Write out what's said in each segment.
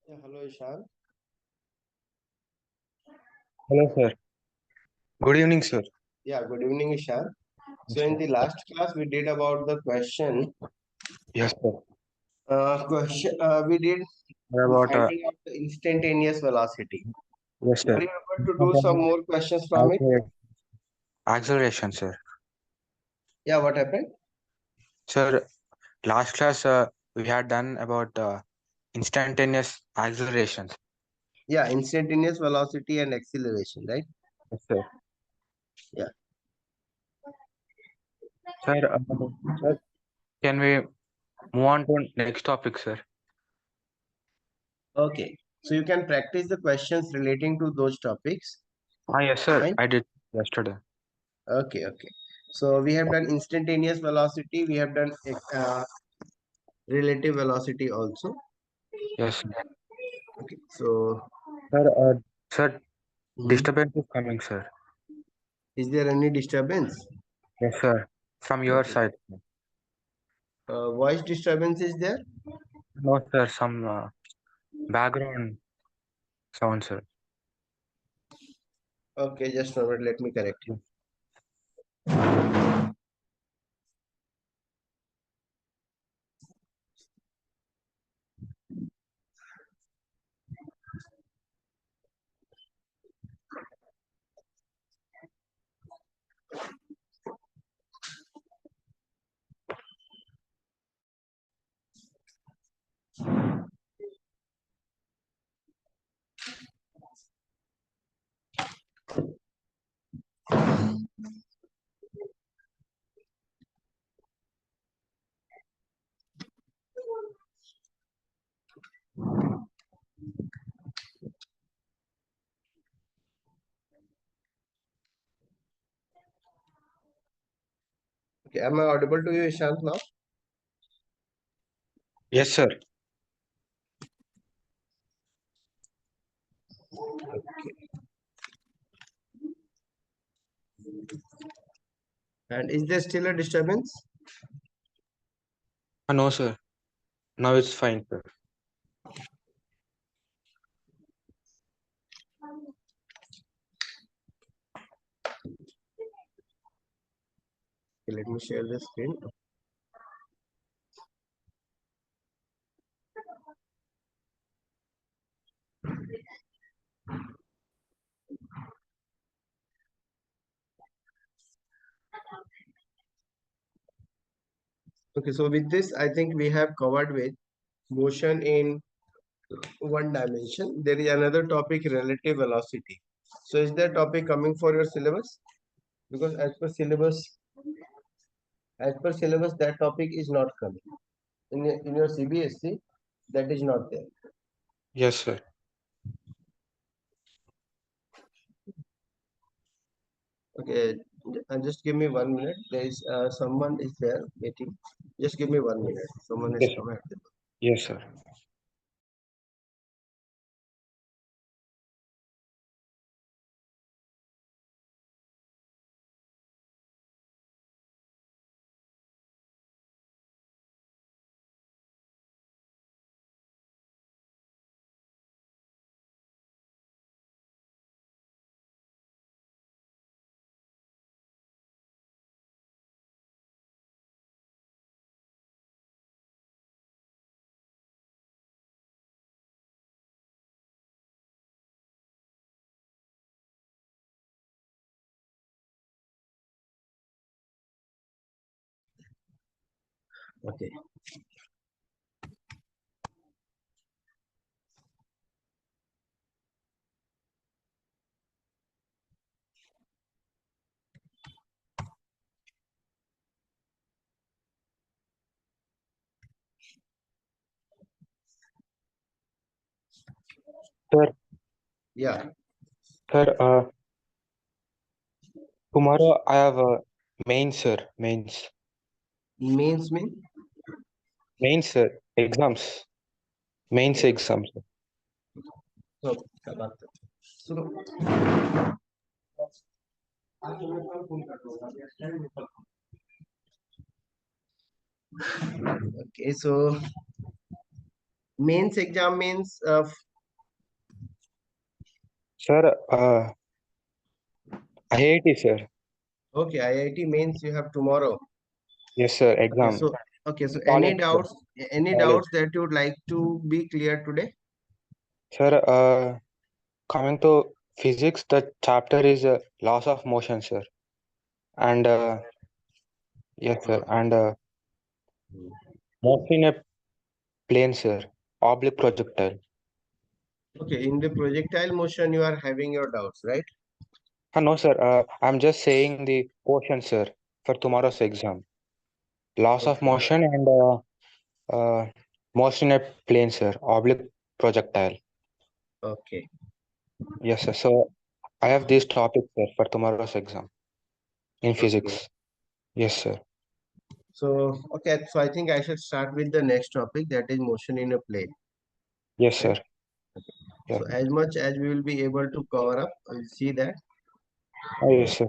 Yeah, hello Ishan. Hello, sir. Good evening, sir. Yeah, good evening Ishan. So Yes, in sir. the last class we did about the question. Yes, sir. We did What about finding out the instantaneous velocity. yes, Are sir. you able to What do some about more questions from it? acceleration, acceleration, sir? Yeah, what happened? Sir, last class we had done about instantaneous accelerations. Yeah, instantaneous velocity and acceleration, right? Yes, sir. Yeah. Sir, sir, can we move on to next topic, sir? Okay. So you can practice the questions relating to those topics. Yes, sir. Fine. I did yesterday. Okay, okay. So we have done instantaneous velocity. We have done relative velocity also. Yes, sir. Okay. So, Sir, sir, mhm. disturbance is coming, sir. Is there any disturbance? Yes, sir. From your Okay. side. Voice disturbance is there? No, sir. Some background sound, sir. Okay, just a moment. Let me correct it. Okay, am I audible to you, Ishant, now? Yes, sir. And is there still a disturbance? No, sir. Now it's fine, sir. Okay, let me share the screen. Okay, so with this, I think we have covered with motion in one dimension. There is another topic, relative velocity. So is that topic coming for your syllabus? Because as per syllabus, that topic is not coming. In your CBSC, that is not there. Yes, sir. Okay, just give me 1 minute. There is someone is there waiting. Just give me 1 minute. Someone is Yes, sir. coming. Yes, sir. Okay. Sir, Yeah. sir, tomorrow I have a mains, sir. Mains. Means me. Mains, sir. Exams. Mains Okay. exams. Sir. So, so okay. So Mains exam means Sir, IIT, sir. okay, IIT mains you have tomorrow. Yes, sir. Okay, Exam. so College, sir. any College. doubts that you would like to be cleared today? Sir, coming to physics, the chapter is laws of motion, sir. And yes, sir. Mhm. And mostly in a plane, sir. Oblique projectile. Okay, in the projectile motion you are having your doubts, right? No, sir. I'm just saying the portion, sir, for tomorrow's exam. Laws of Okay, motion and most in a plane, sir. Oblique projectile. okay, Yes, sir. So I have these topics, sir, for tomorrow's exam in okay. physics. Yes, sir. So, okay, so I think I should start with the next topic, that is motion in a plane, Yes, right? sir. Yeah. So as much as we will be able to cover up, we'll see that. Yes, sir.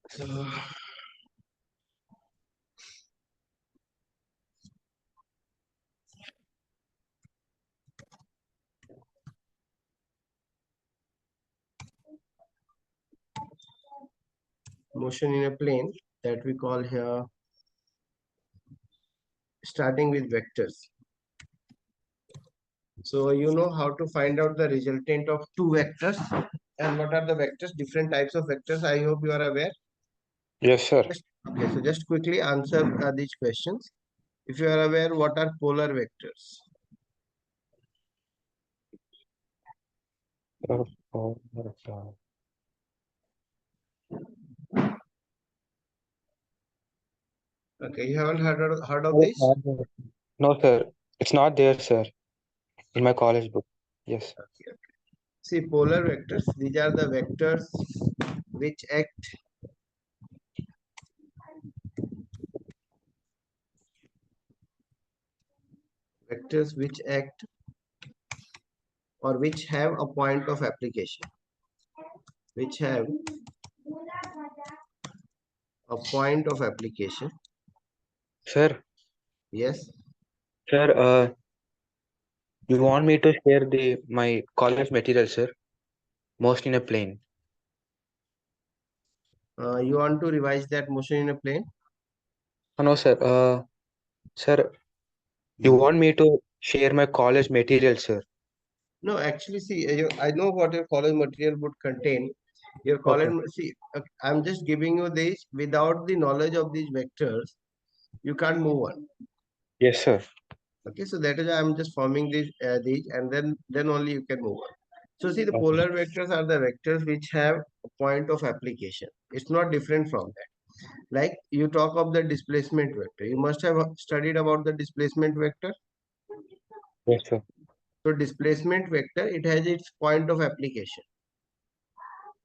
So, motion in a plane that we call here, starting with vectors. So you know how to find out the resultant of two vectors and what are the vectors, different types of vectors. I hope you are aware. Yes, sir. Okay, so just quickly answer these questions. If you are aware, what are polar vectors? Uh, oh, Okay, you haven't heard of no, it's this? not there. No, sir. It's not there, sir, in my college book. Yes. Okay. See, polar vectors, these are the vectors which act vectors which act or which have a point of application, which have a point of application. Sir, Yes. sir, you want me to share the my college material, sir? Most in a plane. You want to revise that motion in a plane? No, sir. Sir, you want me to share my college material, sir? No, actually, see, I know what your college material would contain. Your college, Okay. see, I'm just giving you this. Without the knowledge of these vectors, you can't move on. Yes, sir. Okay, so that is why I'm just forming these, and then only you can move on. So see, the Okay. polar vectors are the vectors which have a point of application. It's not different from that. Like you talk of the displacement vector, you must have studied about the displacement vector. Yes, sir. So displacement vector, it has its point of application,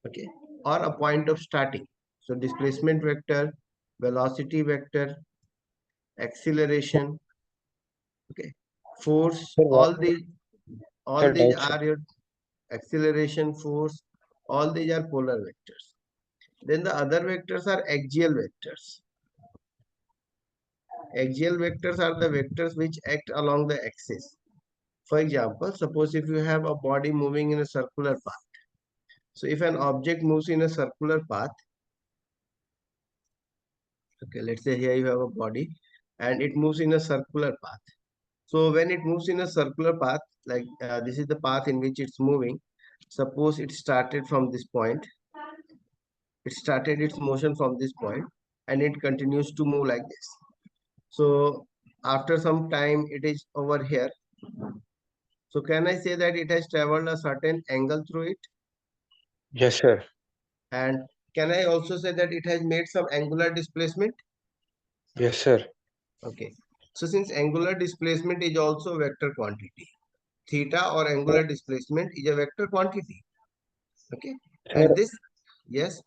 okay, or a point of starting. So displacement vector, velocity vector, acceleration, okay, force, Sir, what? all Sir, these doubt, sir. are your acceleration, force, all these are polar vectors. Then the other vectors are axial vectors. Axial vectors are the vectors which act along the axis. For example, suppose if you have a body moving in a circular path. So if an object moves in a circular path, okay, let's say here you have a body and it moves in a circular path. So when it moves in a circular path, like this is the path in which it's moving. Suppose it started from this point, it started its motion from this point and it continues to move like this. So after some time it is over here. So can I say that it has traveled a certain angle through it? Yes, sir. And can I also say that it has made some angular displacement? Yes, sir. Okay. So since angular displacement is also a vector quantity, theta or Sir, angular displacement is a vector quantity. Okay. sir, And this, yes,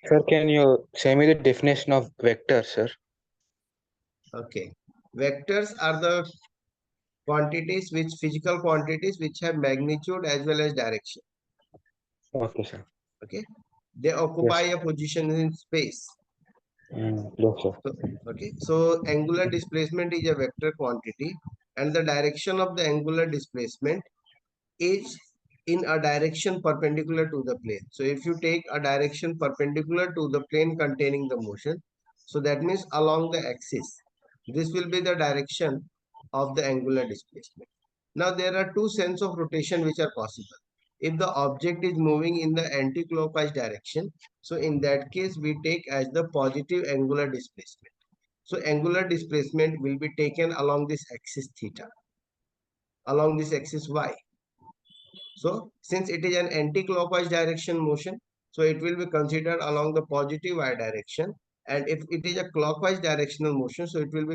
sir, can you say me the definition of vector, sir? okay. Vectors are the quantities which physical quantities which have magnitude as well as direction. Okay, sir. Okay, they occupy Yes. a position in space. Yes, sir. So, okay, so angular displacement is a vector quantity, and the direction of the angular displacement is in a direction perpendicular to the plane. So if you take a direction perpendicular to the plane containing the motion, so that means along the axis, this will be the direction of the angular displacement. Now there are two sense of rotation which are possible. If the object is moving in the anti-clockwise direction, so in that case we take as the positive angular displacement. So angular displacement will be taken along this axis theta, along this axis y. So since it is an anti-clockwise direction motion, so it will be considered along the positive y direction. And if it is a clockwise directional motion, so it will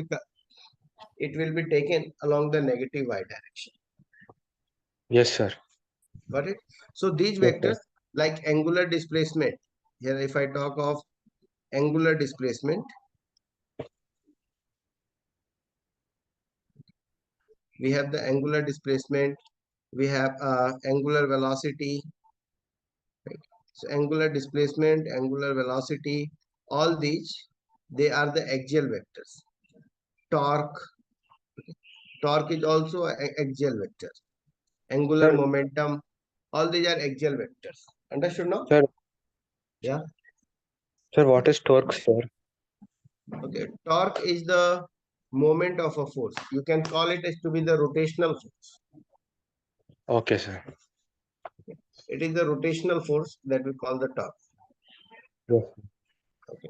be taken along the negative y direction. Yes, sir. Got it? So these Yes, sir. vectors like angular displacement. Here, if I talk of angular displacement, we have the angular displacement, we have angular velocity, right? So angular displacement, angular velocity, all these, they are the axial vectors. Torque, torque is also an axial vector. Angular Sir, momentum, all these are axial vectors. Understood now? sir, Yeah. sir, what is torque, sir? Okay. Torque is the moment of a force. You can call it as to be the rotational force. Okay, sir. It is the rotational force that we call the torque. Yes. Okay.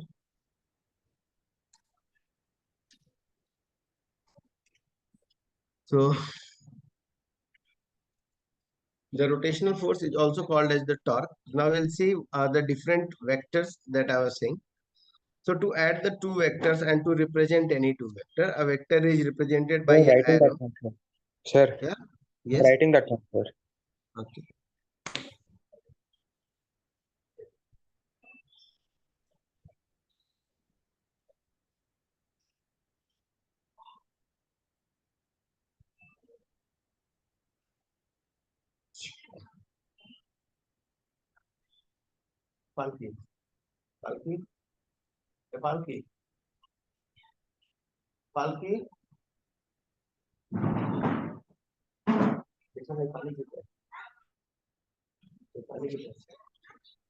So the rotational force is also called as the torque. Now we'll see the different vectors that I was saying. So to add the two vectors and to represent any two vector, a vector is represented by Sir, a writing that arrow. one, sir. Sir, Yeah. I'm Yes. writing that one, sir. Okay. Palki. Palki. Palki. Palki. This one is Palki. Palki. Palki.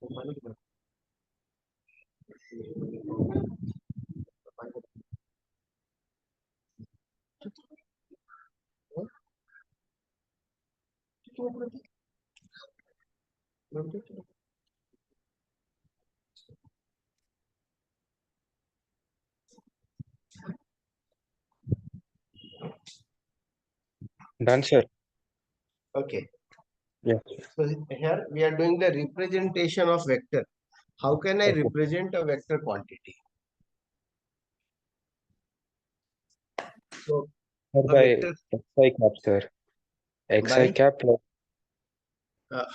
Done, sir. Okay. Yes. So here we are doing the representation of vector. How can I Okay. represent a vector quantity? So Sir, a by vector XI cap, sir. XI by cap plus. uh,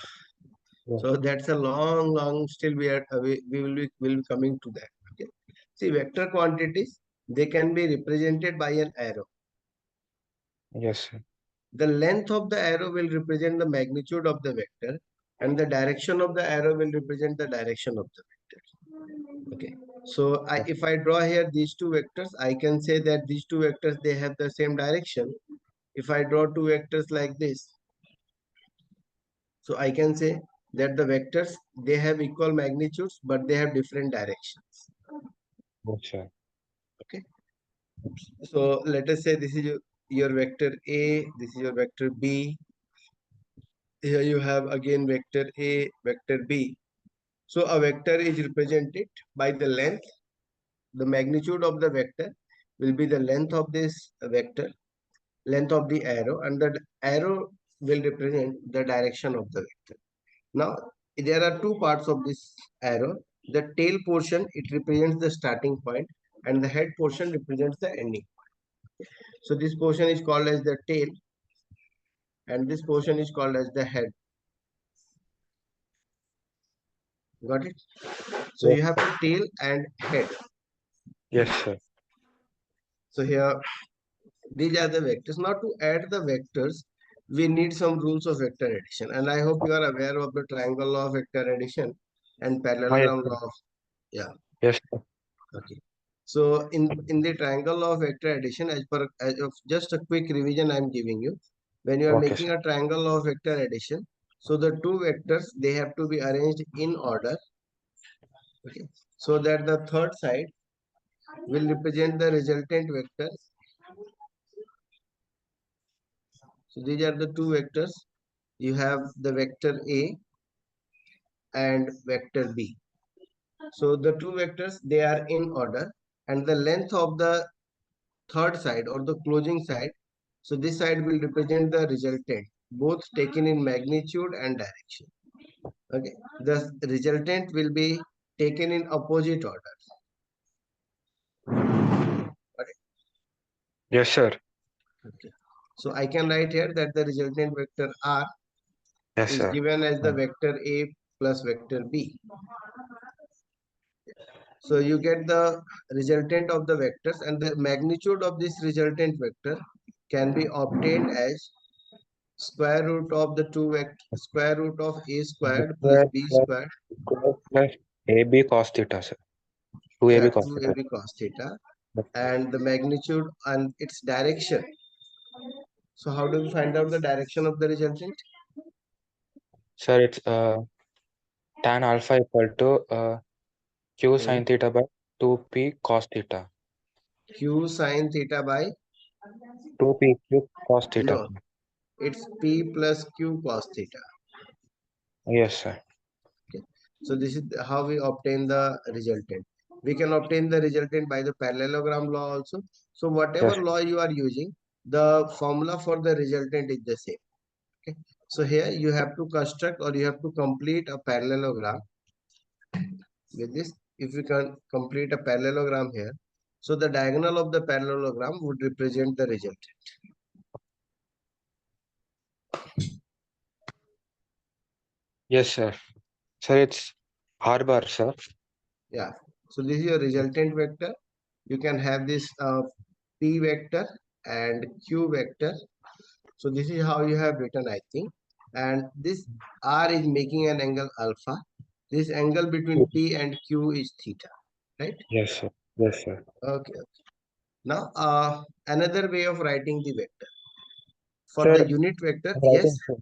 Yes. so that's a long still we will be coming to that. Okay. See vector quantities, they can be represented by an arrow. Yes, sir. The length of the arrow will represent the magnitude of the vector, and the direction of the arrow will represent the direction of the vector. Okay. So if I draw here these two vectors, I can say that these two vectors, they have the same direction. If I draw two vectors like this, so I can say that the vectors, they have equal magnitudes, but they have different directions. Yes, sir. Okay. So let us say this is your vector A, this is your vector B. Here you have again vector A, vector B. So a vector is represented by the length. The magnitude of the vector will be the length of this vector, length of the arrow, and the arrow will represent the direction of the vector. Now, there are two parts of this arrow. The tail portion, it represents the starting point, and the head portion represents the ending. So this portion is called as the tail, and this portion is called as the head. Got it? So Yes. you have the tail and head. Yes, sir. So here These are the vectors. Now to add the vectors, we need some rules of vector addition. And I hope you are aware of the triangle law of vector addition and Yes, parallelogram sir. law of, yeah. Yes, sir. Okay. So in the triangle law of vector addition, as of just a quick revision I'm giving you, when you are Okay, sir. making a triangle law of vector addition, so the two vectors they have to be arranged in order, okay, so that the third side will represent the resultant vector. So these are the two vectors. You have the vector A and vector B. So the two vectors they are in order, and the length of the third side or the closing side. So this side will represent the resultant, both taken in magnitude and direction. Okay. The resultant will be taken in opposite order. Okay. Yes, sir. Okay. So I can write here that the resultant vector R Yes, is sir. given as the vector A plus vector B. So you get the resultant of the vectors, and the magnitude of this resultant vector can be obtained as square root of the square root of A B squared plus square B plus squared, square plus AB cos theta, sir. 2AB yeah, cos 2 theta. AB cos theta, Yes, sir. and the magnitude and its direction. So how do we find out the direction of the resultant? Sir, it's tan alpha equal to q Hmm. sin theta by 2p cos theta. Q sine theta by, 2p cos theta. no, it's P plus Q cos theta. Yes, sir. Okay. So this is how we obtain the resultant. We can obtain the resultant by the parallelogram law also. So whatever Yes, law you are using, the formula for the resultant is the same. Okay. So here you have to construct or you have to complete a parallelogram with this. If you can complete a parallelogram here, so the diagonal of the parallelogram would represent the result. yes, sir. Sir, it's r bar, sir. Yeah. So this is your resultant vector. You can have this p vector and q vector. So this is how you have written, I think. And this r is making an angle alpha. This angle between p and q is theta, right? Yes, sir. Yes, sir. Okay. Now, another way of writing the vector for the Sir, unit vector. I'm Yes. writing, sir.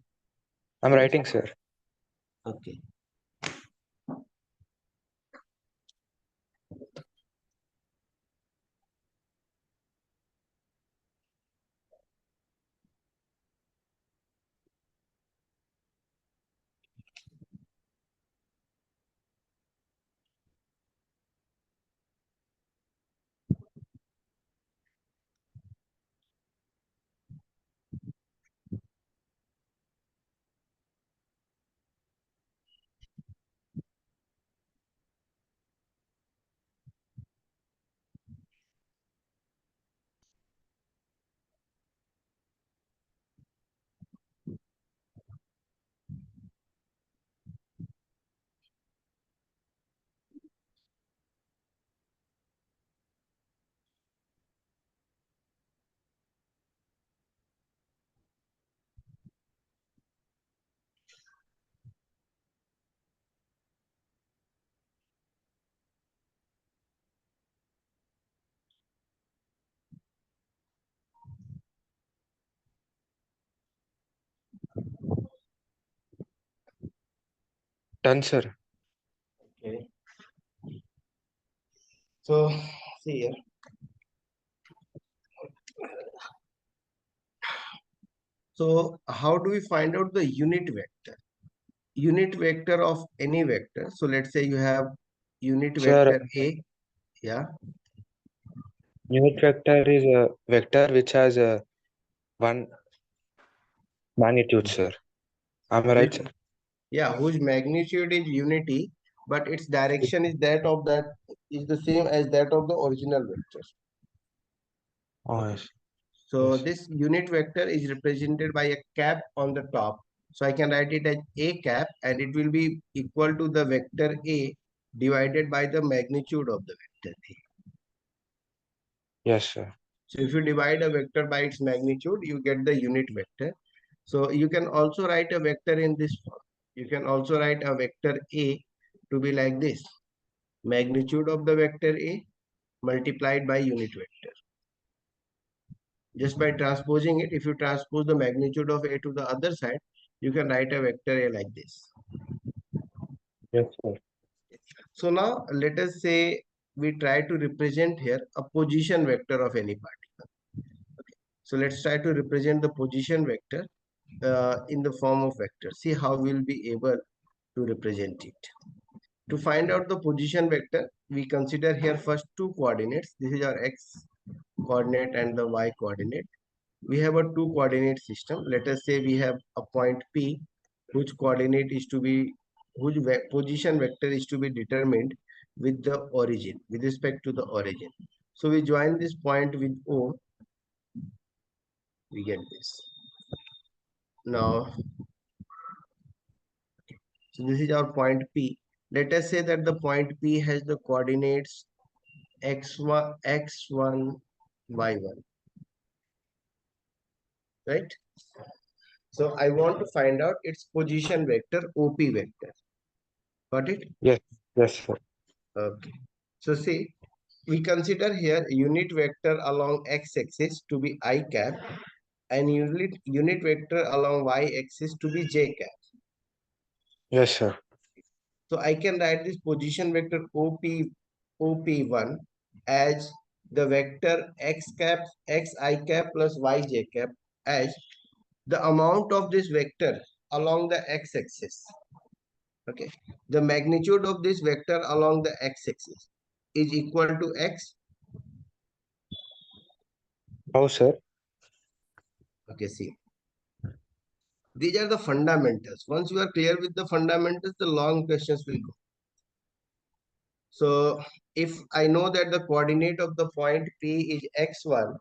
I'm Yes. writing, sir. Okay. Done, sir. Okay. So see here. So how do we find out the unit vector? Unit vector of any vector. So let's say you have unit Sir, vector A. Yeah. unit vector is a vector which has a one magnitude, sir. Am I right, Which, sir? yeah, whose magnitude is unity, but its direction is that of that is the same as that of the original vector. Oh, Okay. yes. So Yes. this unit vector is represented by a cap on the top. So I can write it as a cap, and it will be equal to the vector A divided by the magnitude of the vector A. Yes, sir. So if you divide a vector by its magnitude, you get the unit vector. So you can also write a vector in this form. You can also write a vector A to be like this. Magnitude of the vector A multiplied by unit vector. Just by transposing it, if you transpose the magnitude of A to the other side, you can write a vector A like this. Yes, sir. So now let us say we try to represent here a position vector of any particle. So let's try to represent the position vector in the form of vector. See how we'll be able to represent it. To find out the position vector, we consider here first two coordinates. This is our x coordinate and the y coordinate. We have a two coordinate system. Let us say we have a point P whose coordinate is to be, whose position vector is to be determined with the origin, with respect to the origin. So we join this point with O, we get this. Now, so this is our point P. Let us say that the point P has the coordinates x1, y1, right? So I want to find out its position vector, OP vector. Got it? Yes, yes, sir. Okay. So see, we consider here unit vector along x-axis to be I cap and unit vector along y-axis to be j cap. Yes, sir. So I can write this position vector OP1 as the vector x cap, xi cap plus yj cap as the amount of this vector along the x-axis. Okay. The magnitude of this vector along the x-axis is equal to x. How, sir? Okay, see. These are the fundamentals. Once you are clear with the fundamentals, the long questions will go. So if I know that the coordinate of the point P is x1,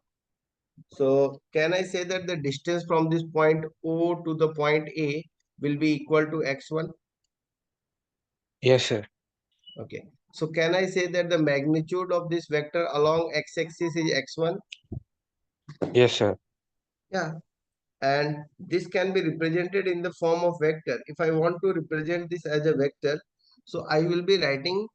so can I say that the distance from this point O to the point A will be equal to x1? Yes, sir. Okay. So can I say that the magnitude of this vector along x-axis is x1? Yes, sir. Yeah. And this can be represented in the form of vector. If I want to represent this as a vector, so I will be writing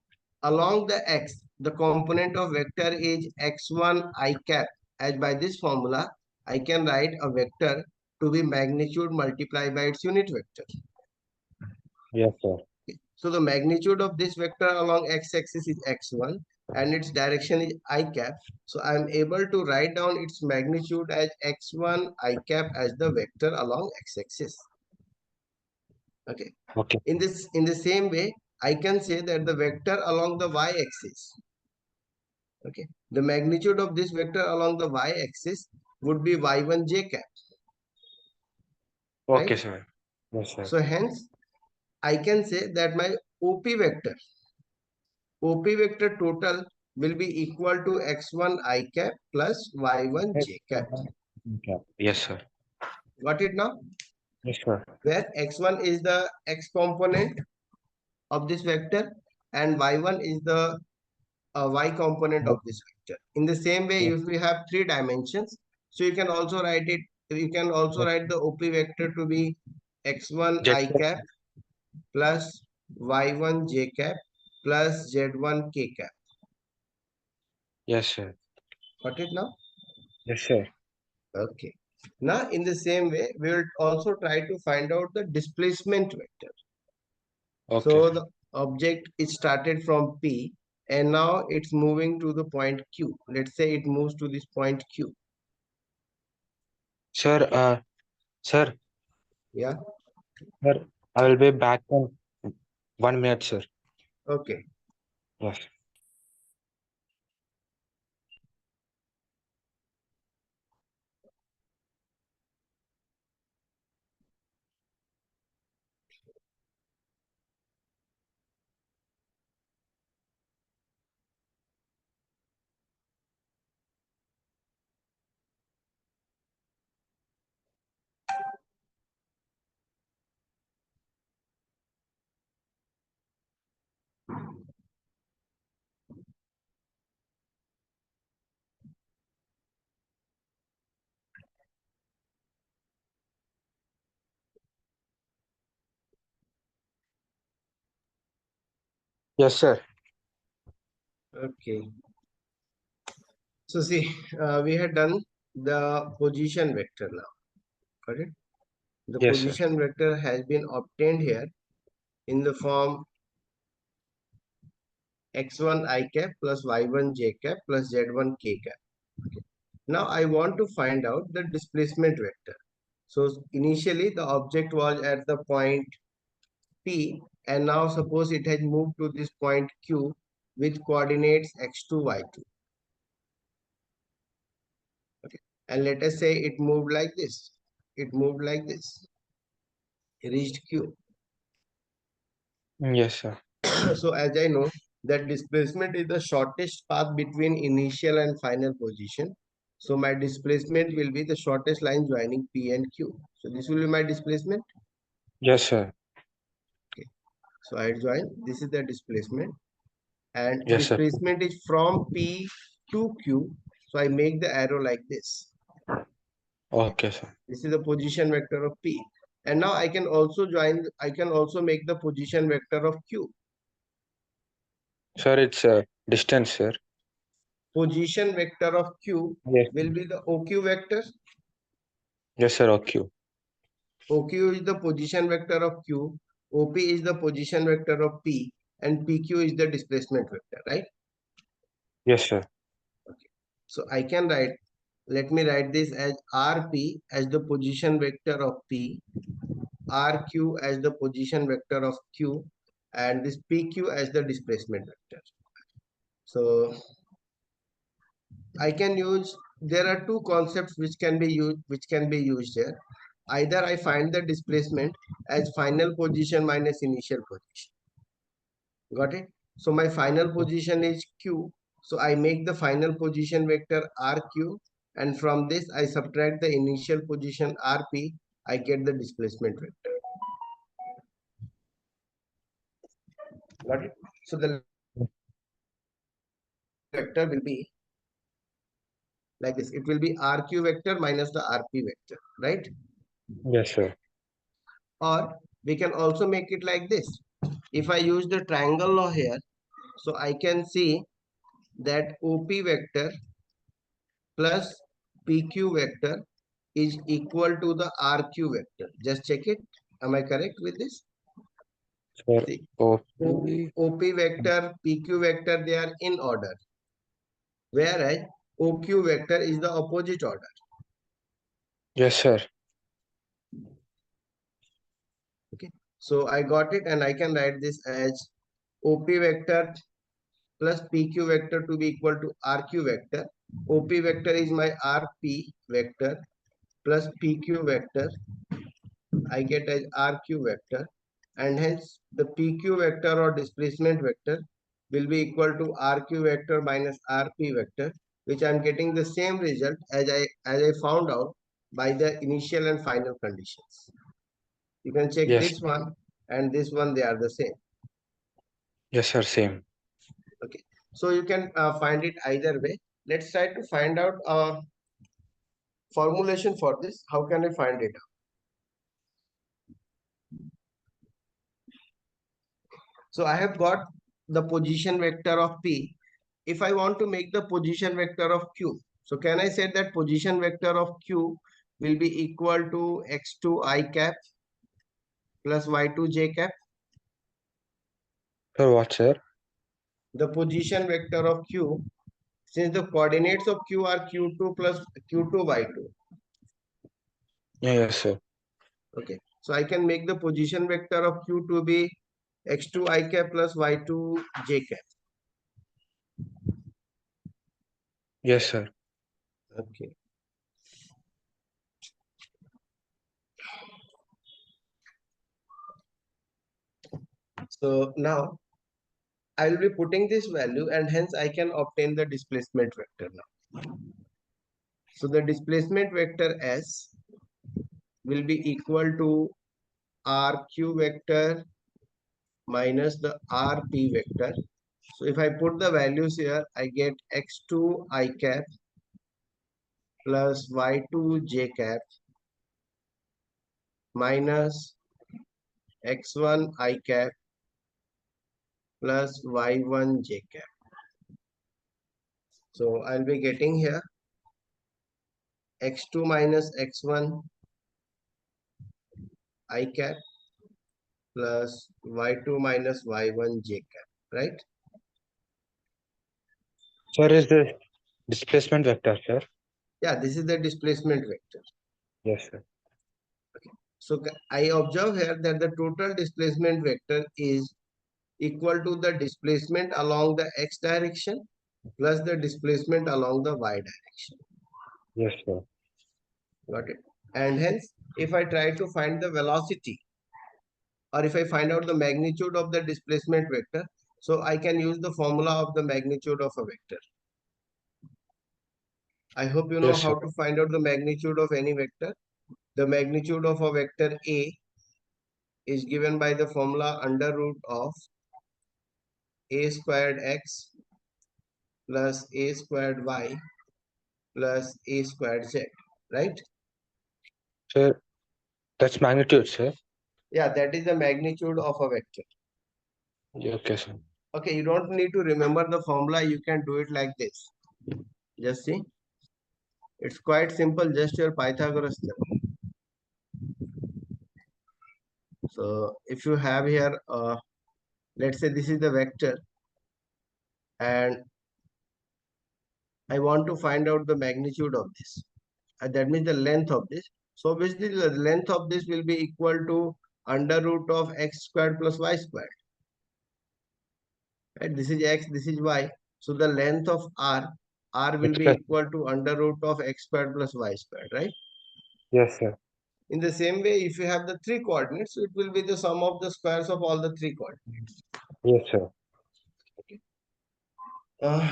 along the x, the component of vector is x1 I cap. As by this formula, I can write a vector to be magnitude multiplied by its unit vector. Yes, sir. So the magnitude of this vector along x-axis is x1 and its direction is I cap. So I am able to write down its magnitude as x1 I cap as the vector along x-axis. Okay. Okay. In the same way, I can say that the vector along the y-axis. Okay. The magnitude of this vector along the y-axis would be y1 j cap, Okay, right? sir. Yes, sir. So hence, I can say that my OP vector total will be equal to x1 I cap plus y1 Yes, j cap. okay. Yes, sir. Got it now? Yes, sir. Where x1 is the x component of this vector and y1 is the y component of this vector. In the same way, Yes, if we have three dimensions, so you can also write it, you can also yes. write the OP vector to be x1 Jet I cap. cap plus y1 j cap plus z1 k cap. Yes, sir. Got it now? Yes, sir. Okay. Now, in the same way, we will also try to find out the displacement vector. Okay. So the object is started from P and now it's moving to the point Q. Let's say it moves to this point Q. Sir, sir, Yeah. sir, I will be back in 1 minute, sir. Okay. Yes. Yes, sir. Okay. So see, we had done the position vector now. Got it? The Yes, sir. position vector has been obtained here in the form x1 I cap plus y1 j cap plus z1 k cap. Okay. Now I want to find out the displacement vector. So initially the object was at the point P, and now suppose it has moved to this point Q with coordinates x2, y2. Okay. And let us say it moved like this. It moved like this. It reached Q. Yes, sir. So as I know that displacement is the shortest path between initial and final position. So my displacement will be the shortest line joining P and Q. So this will be my displacement. Yes, sir. Okay. So I join. This is the displacement. And Yes, sir. displacement is from P to Q. So I make the arrow like this. Okay, sir. This is the position vector of P. And now I can also make the position vector of Q. Sir, it's distance, sir. Position vector of Q Yes. will be the OQ vector. Yes, sir. Okay. OQ is the position vector of Q. OP is the position vector of P. And PQ is the displacement vector, right? Yes, sir. Okay. So I can write, let me write this as RP as the position vector of P, RQ as the position vector of Q, and this PQ as the displacement vector. So I can use, there are two concepts which can be used here. Either I find the displacement as final position minus initial position. Got it? So my final position is Q. So I make the final position vector RQ, and from this I subtract the initial position RP. I get the displacement vector. Got it? So the vector will be like this. It will be RQ vector minus the RP vector, right? Yes, sir. Or we can also make it like this. If I use the triangle law here, so I can see that OP vector plus PQ vector is equal to the RQ vector. Just check it. Am I correct with this? Sir, See, OP. OP vector, PQ vector, they are in order, whereas OQ vector is the opposite order. Yes, sir. Okay, so I got it, and I can write this as OP vector plus PQ vector to be equal to RQ vector. OP vector is my RP vector plus PQ vector. I get as RQ vector, and hence the PQ vector or displacement vector will be equal to RQ vector minus RP vector, which I'm getting the same result as I found out by the initial and final conditions. You can check Yes. this one and this one, they are the same. Yes, sir. Same. Okay, so you can find it either way. Let's try to find out a formulation for this. How can I find it? So I have got the position vector of P. If I want to make the position vector of Q, so can I say that position vector of Q will be equal to x2 I cap plus y2 j cap? Sir, what, sir? The position vector of Q, since the coordinates of Q are q2 plus q2 y2. Yeah, yes, sir. Okay, so I can make the position vector of Q to be x2 I cap plus y2 j cap. Yes, sir. Okay. So now I will be putting this value, and hence I can obtain the displacement vector now. So the displacement vector S will be equal to RQ vector minus the RP vector. So if I put the values here, I get x2 I cap plus y2 j cap minus x1 I cap plus y1 j cap. So I'll be getting here x2 minus x1 I cap plus y2 minus y1 j cap, right? Sir, is the displacement vector, sir? Yeah, this is the displacement vector. Yes, sir. So I observe here that the total displacement vector is equal to the displacement along the x direction plus the displacement along the y direction. Yes, sir. Got it? And hence, if I try to find the velocity or if I find out the magnitude of the displacement vector, so I can use the formula of the magnitude of a vector. I hope you know Yes, sir. how to find out the magnitude of any vector. The magnitude of a vector A is given by the formula under root of a squared x plus a squared y plus a squared z, right? Sir, that's magnitude, sir. Yeah, that is the magnitude of a vector. Okay, sir. Okay, you don't need to remember the formula. You can do it like this. Just see. It's quite simple, just your Pythagoras theorem. So if you have here, let's say this is the vector and I want to find out the magnitude of this. That means the length of this. So obviously the length of this will be equal to under root of x squared plus y squared. Right? This is x, this is y. So the length of r will be Express. equal to under root of x squared plus y squared, right? Yes, sir. In the same way, if you have the three coordinates, it will be the sum of the squares of all the three coordinates. Yes, sir.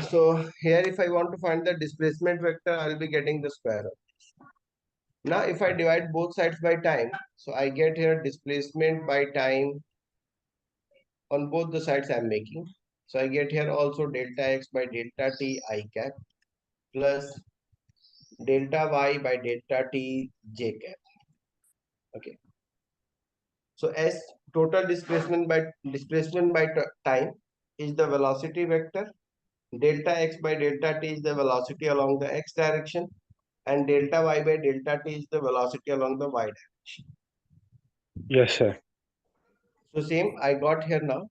So here, if I want to find the displacement vector, I'll be getting the square of. Now, if I divide both sides by time, so I get here displacement by time on both the sides I'm making. So I get here also delta x by delta t I cap plus delta y by delta t j cap. Okay. So as total displacement by time is the velocity vector. Delta x by delta t is the velocity along the x direction, and delta y by delta t is the velocity along the y direction. Yes, sir. So same I got here now.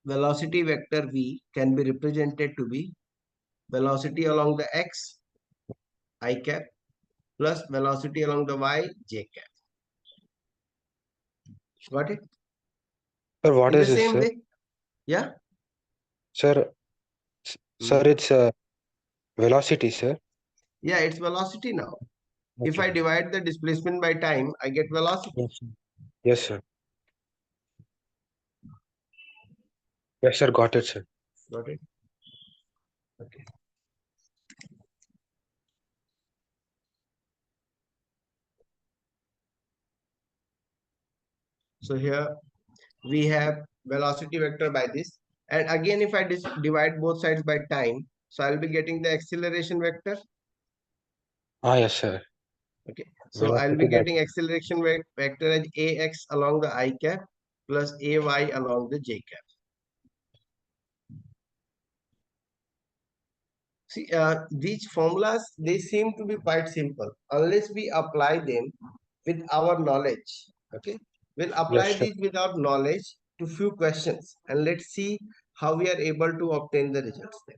Velocity vector v can be represented to be velocity along the x I cap plus velocity along the y j cap. Got it? Sir, what In the is this, same sir? way, yeah, Sir, sir, Mhm. it's velocity, sir. Yeah, it's velocity now. If I Okay. divide the displacement by time, I get velocity. Yes, sir. Yes, sir. Yes, sir. Got it, sir. Got it? Okay. So here we have velocity vector by this. And again, if I divide both sides by time, so I'll be getting the acceleration vector. Ah, yes, sir. Okay. So I'll be Velocity by getting acceleration vector as ax along the I cap plus ay along the j cap. See, these formulas, they seem to be quite simple unless we apply them with our knowledge. Okay. We'll apply yes, sir. these with our knowledge to few questions and let's see how we are able to obtain the results there.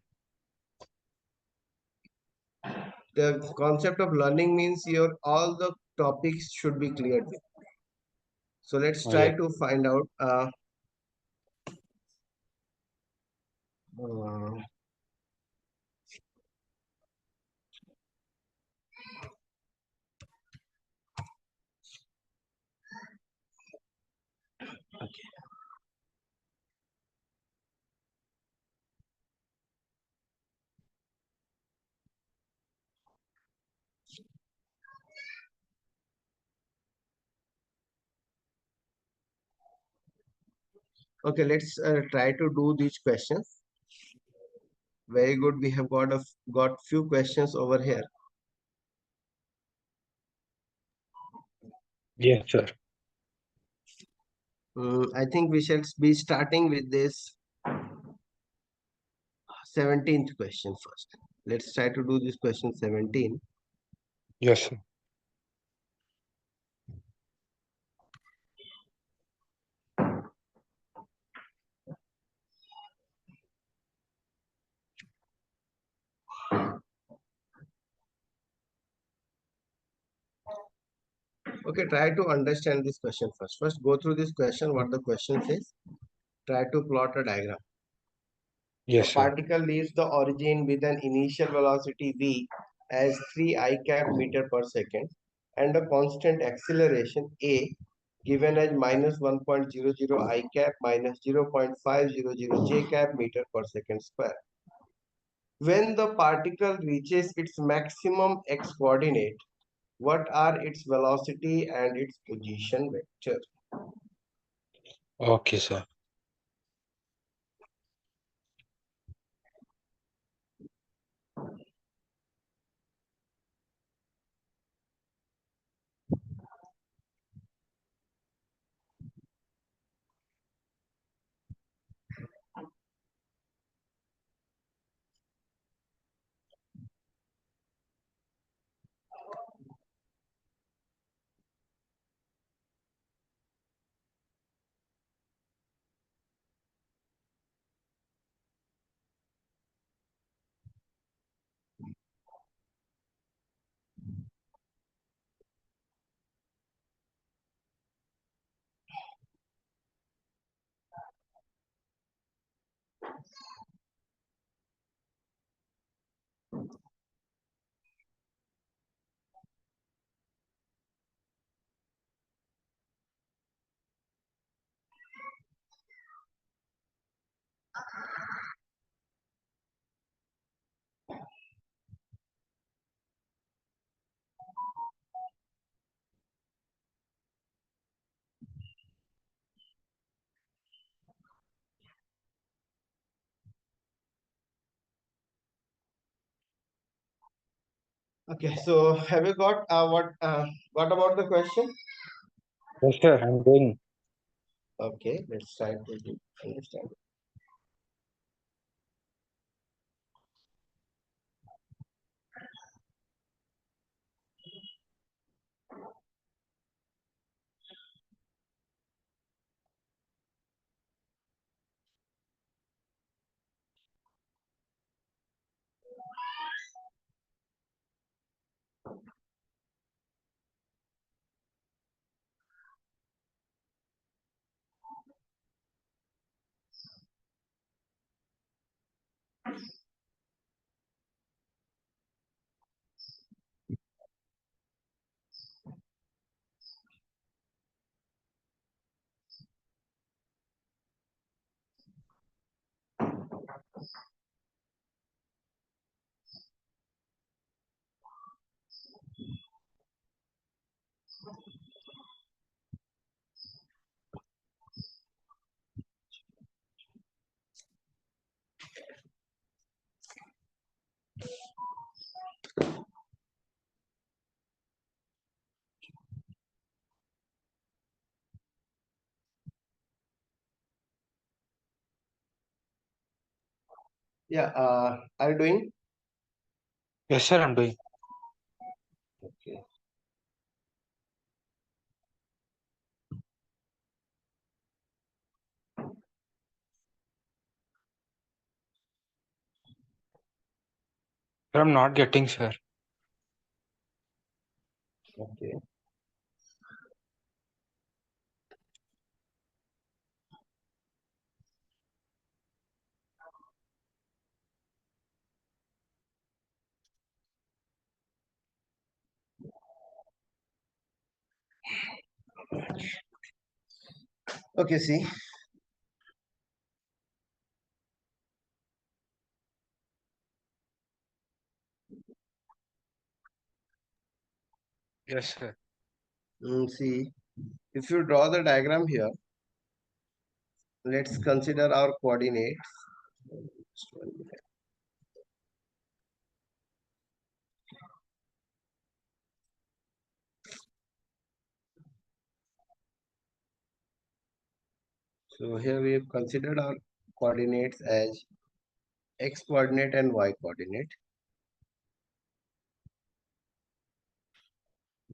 The concept of learning means your all the topics should be cleared with. So let's Oh, try yes. to find out. Uh, okay, let's try to do these questions. Very good. We have got few questions over here. Yes, sir. I think we should be starting with this 17th question first. Let's try to do this question 17. Yes, sir. Okay, try to understand this question first. First, go through this question, what the question says. Try to plot a diagram. A Yes, sir. particle leaves the origin with an initial velocity v as 3 I cap meter per second and a constant acceleration a given as minus 1.00 I cap minus 0.500 j cap meter per second square. When the particle reaches its maximum x coordinate, what are its velocity and its position vector? Okay, sir. Okay, so have you got what about the question? Yes, sir. I'm doing. Okay, let's try to understand. Yeah, are you doing? Yes, sir. I'm doing. Okay. Sir, I'm not getting, sir. Okay. Okay, see. Yes, sir. See, if you draw the diagram here, let's consider our coordinates. So here we have considered our coordinates as x coordinate and y coordinate.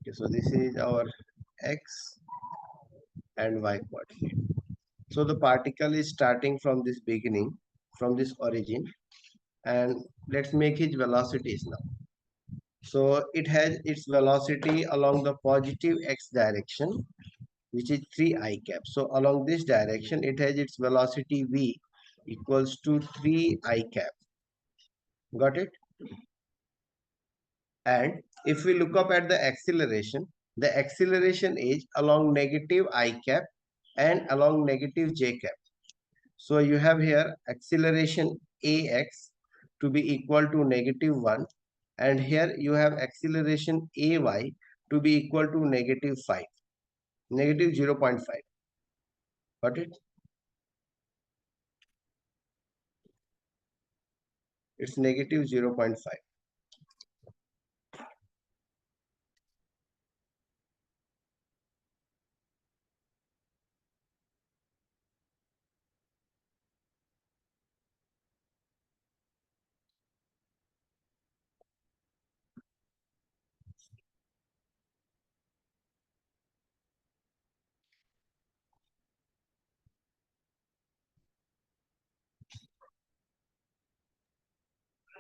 Okay, so this is our x and y coordinate. So the particle is starting from this beginning, from this origin, and let's make its velocities now. So it has its velocity along the positive x direction, which is 3 I cap. So along this direction, it has its velocity v equals to 3 I cap. Got it? And if we look up at the acceleration is along negative I cap and along negative j cap. So you have here acceleration ax to be equal to -1, and here you have acceleration ay to be equal to -5, negative 0.5. Got it? It's negative 0.5.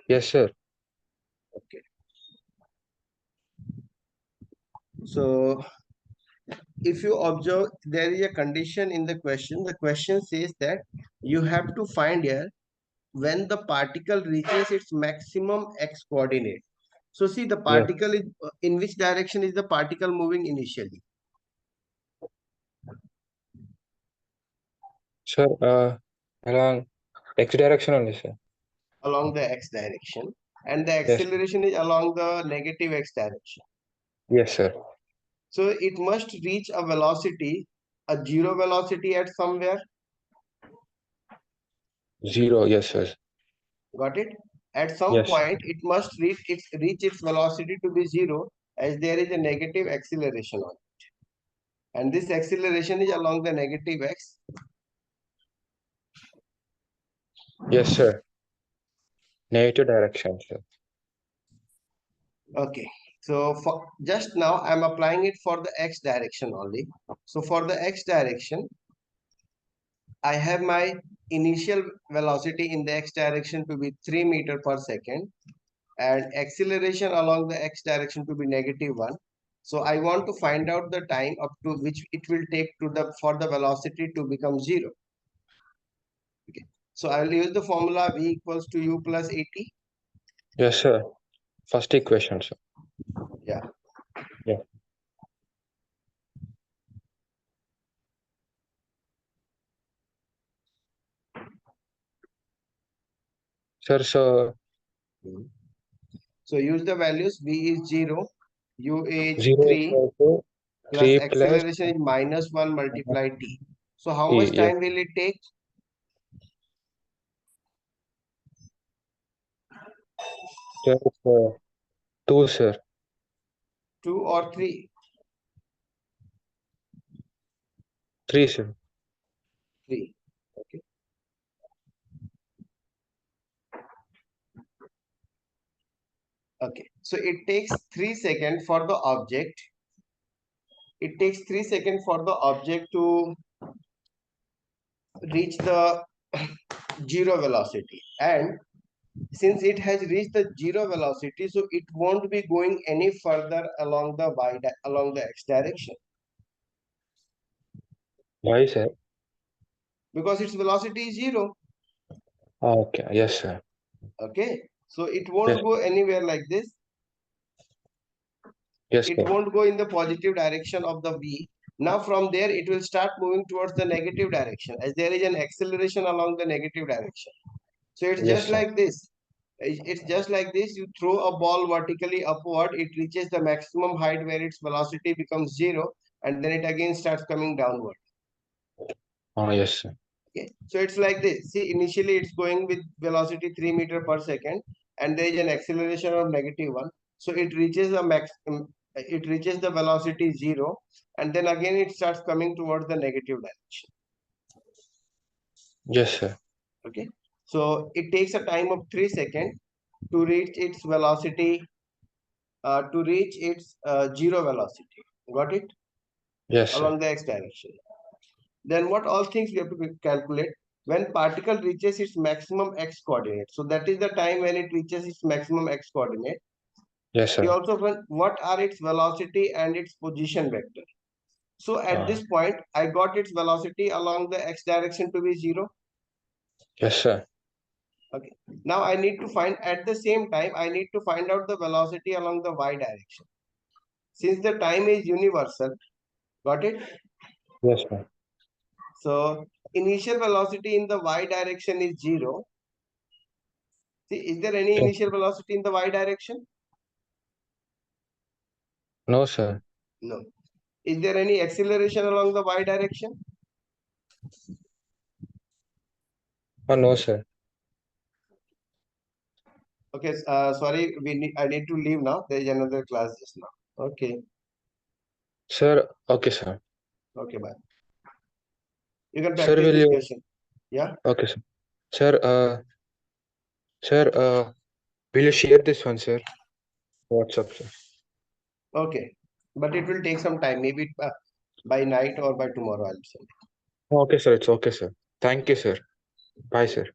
Yes, sir. Okay. So if you observe, there is a condition in the question. The question says that you have to find here when the particle reaches its maximum x coordinate. So see, the Yes, particle is in which direction is the particle moving initially? sir. Along x direction only, sir. Along the x direction, and the Yes, acceleration is along the negative x direction. yes, sir. So it must reach a velocity, a zero velocity at somewhere. 0. Yes, sir. Got it? At some Yes, point, it must reach its velocity to be zero, as there is a negative acceleration on it. And this acceleration is along the negative x. yes, sir. Negative direction, sir. Okay. So for just now, I'm applying it for the x direction only. So for the x direction, I have my initial velocity in the x direction to be 3 meter per second, and acceleration along the x direction to be -1. So I want to find out the time up to which it will take to the for the velocity to become zero. Okay. So I will use the formula v equals to u plus at. Yes, sir. First equation, sir. Yeah. Yeah. Sir, so So use the values. V is 0, u is 0 3, equal to plus 3 plus acceleration is -1 multiplied t. So how t. much Yes, time will it take? sir. 2, sir. 2 or 3? 3, sir. 3. Okay. Okay. So it takes 3 seconds for the object. It takes 3 seconds for the object to reach the zero velocity. And since it has reached the zero velocity, so it won't be going any further along the along the x direction, Why, sir? because its velocity is zero. Okay. Yes, sir. Okay. So it Yes, won't go anywhere like this. yes, It sir. won't go in the positive direction of the v. Now from there it will start moving towards the negative direction, as there is an acceleration along the negative direction. So it's Yes, just sir. like this. It's just like this. You throw a ball vertically upward, it reaches the maximum height where its velocity becomes zero, and then it again starts coming downward. Oh, yes, sir. Okay, so it's like this. See, initially it's going with velocity 3 meter per second, and there is an acceleration of -1. So it reaches the max. It reaches the velocity zero, and then again it starts coming towards the negative direction. Yes, sir. Okay. So it takes a time of 3 seconds to reach its velocity, zero velocity. Got it? Yes, sir. Along the x direction. Then what all things we have to calculate when particle reaches its maximum x coordinate. So that is the time when it reaches its maximum x coordinate. Yes, We sir. also find what are its velocity and its position vector. So at Uh, this point, I got its velocity along the x direction to be 0. yes, sir. Okay. Now I need to find at the same time, I need to find out the velocity along the y direction. Since the time is universal, got it? Yes, sir. So initial velocity in the y direction is 0. See, is there any Yes. initial velocity in the y direction? No, sir. No. Is there any acceleration along the y direction? No, sir. Okay, sorry, I need to leave now. There is another class just now. Okay, Sir, okay, sir. okay, bye. You can Sir, practice will this you? question. Yeah, Okay, sir. Sir, sir, will you share this one, sir? WhatsApp, sir. okay. But it will take some time, maybe by night or by tomorrow, I'll send. Okay, sir. It's okay, sir. Thank you, sir. Bye, sir.